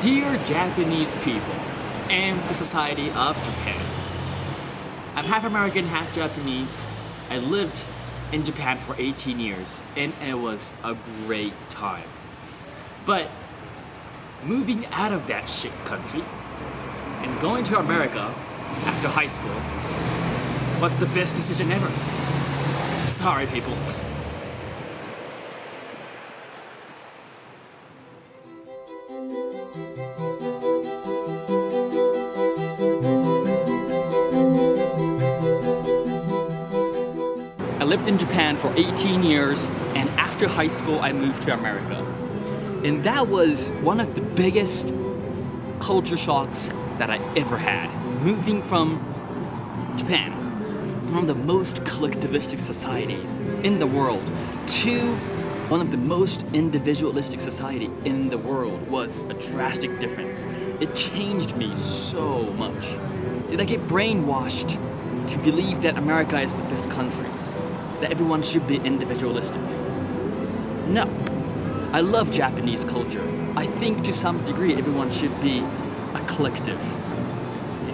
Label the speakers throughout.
Speaker 1: Dear Japanese people and the society of Japan. I'm half American, half Japanese. I lived in Japan for 18 years and it was a great time. But moving out of that shit country and going to America after high school was the best decision ever. Sorry, people. I lived in Japan for 18 years, and after high school I moved to America. And that was one of the biggest culture shocks that I ever had. Moving from Japan, one of the most collectivistic societies in the world, to one of the most individualistic society in the world was a drastic difference. It changed me so much. Did I get brainwashed to believe that America is the best country? That everyone should be individualistic? No. I love Japanese culture. I think to some degree everyone should be a collective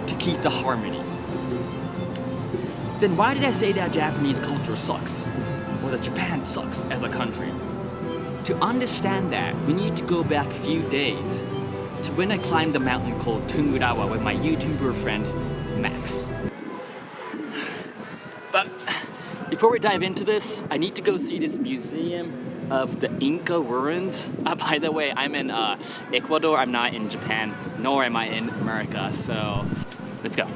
Speaker 1: to keep the harmony. Then why did I say that Japanese culture sucks? Or that Japan sucks as a country? To understand that, we need to go back a few days to when I climbed the mountain called Tungurawa with my YouTuber friend, Max. But before we dive into this, I need to go see this museum of the Inca ruins. By the way, I'm in Ecuador, I'm not in Japan, nor am I in America, so let's go.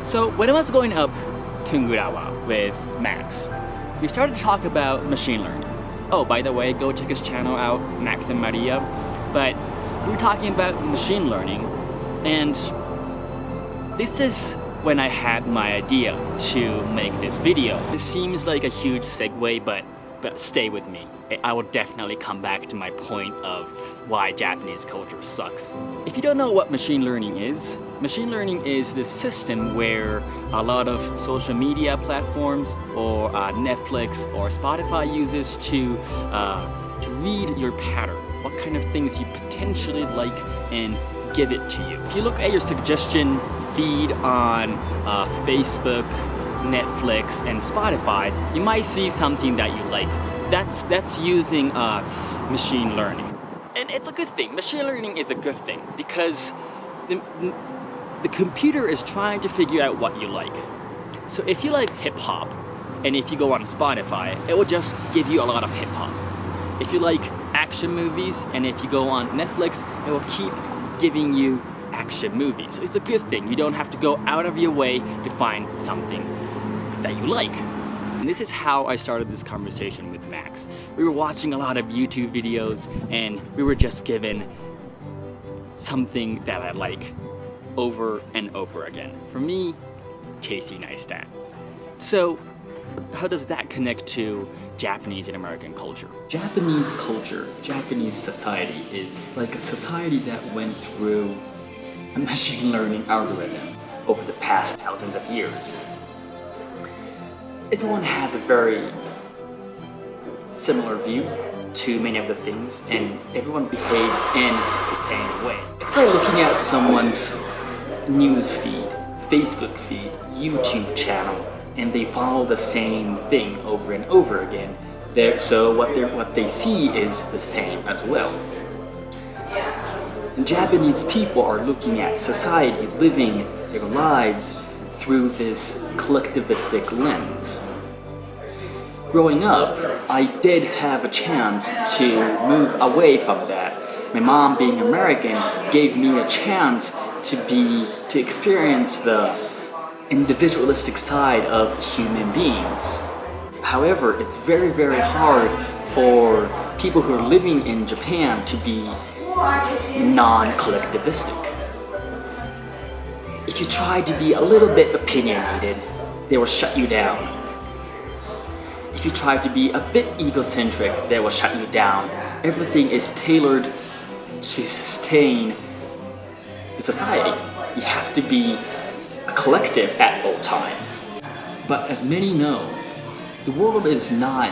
Speaker 1: So when I was going up Tungurawa with Max, we started to talk about machine learning. Oh, by the way, go check his channel out, Max and Maria. But we were talking about machine learning, and this is when I had my idea to make this video. It seems like a huge segue, but stay with me. I will definitely come back to my point of why Japanese culture sucks. If you don't know what machine learning is this system where a lot of social media platforms or Netflix or Spotify uses to read your pattern, what kind of things you potentially like, and give it to you. If you look at your suggestion feed on Facebook, Netflix, and Spotify, you might see something that you like. That's using machine learning. And it's a good thing. Machine learning is a good thing because the computer is trying to figure out what you like. So if you like hip-hop, and if you go on Spotify, it will just give you a lot of hip-hop. If you like action movies, and if you go on Netflix, it will keep giving you action movies. So it's a good thing. You don't have to go out of your way to find something that you like. And this is how I started this conversation with Max. We were watching a lot of YouTube videos and we were just given something that I like over and over again. For me, Casey Neistat. So how does that connect to Japanese and American culture? Japanese culture, Japanese society is like a society that went through a machine learning algorithm over the past thousands of years. Everyone has a very similar view to many of the things, and everyone behaves in the same way. It's like looking at someone's news feed, Facebook feed, YouTube channel, and they follow the same thing over and over again. So what they see is the same as well. And Japanese people are looking at society, living their lives through this collectivistic lens. Growing up, I did have a chance to move away from that. My mom, being American, gave me a chance to experience the individualistic side of human beings. However, it's very, very hard for people who are living in Japan to be non-collectivistic. If you try to be a little bit opinionated, they will shut you down. If you try to be a bit egocentric, they will shut you down. Everything is tailored to sustain the society. You have to be a collective at all times. But as many know, the world is not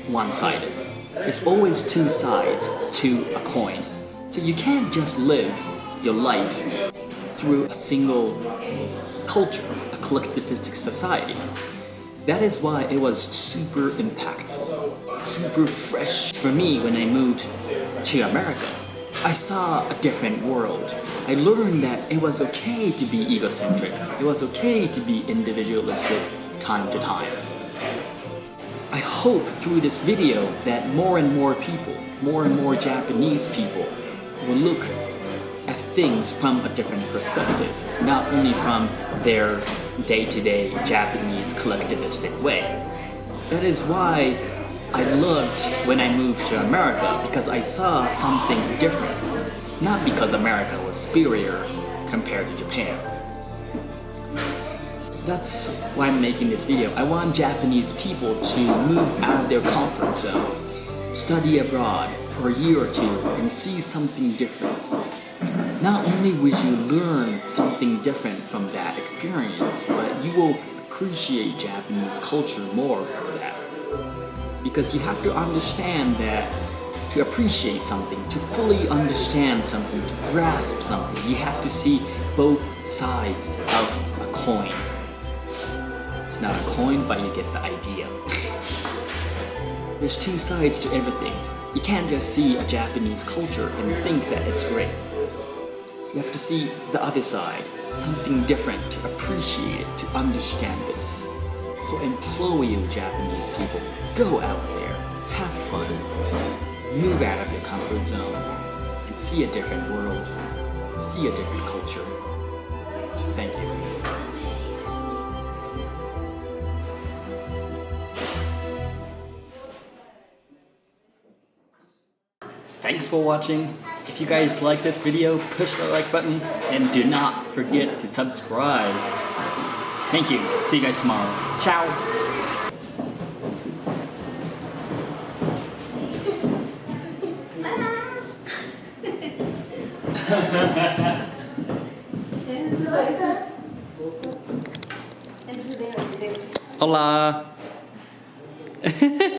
Speaker 1: one-sided. There's always two sides to a coin. So you can't just live your life through a single culture, a collectivistic society. That is why it was super impactful, super fresh for me when I moved to America. I saw a different world. I learned that it was okay to be egocentric. It was okay to be individualistic time to time. I hope through this video that more and more people, more and more Japanese people will look at things from a different perspective, not only from their day-to-day Japanese collectivistic way. That is why I loved when I moved to America, because I saw something different, not because America was superior compared to Japan. That's why I'm making this video. I want Japanese people to move out of their comfort zone, study abroad for a year or two and see something different. Not only will you learn something different from that experience, but you will appreciate Japanese culture more for that. Because you have to understand that to appreciate something, to fully understand something, to grasp something, you have to see both sides of a coin. It's not a coin, but you get the idea. There's two sides to everything. You can't just see a Japanese culture and think that it's great. You have to see the other side, something different, to appreciate it, to understand it. So I implore you, Japanese people, go out there, have fun, move out of your comfort zone, and see a different world, see a different culture. Thank you. Thanks for watching. If you guys like this video, push the like button and do not forget to subscribe. Thank you. See you guys tomorrow. Ciao. Hola.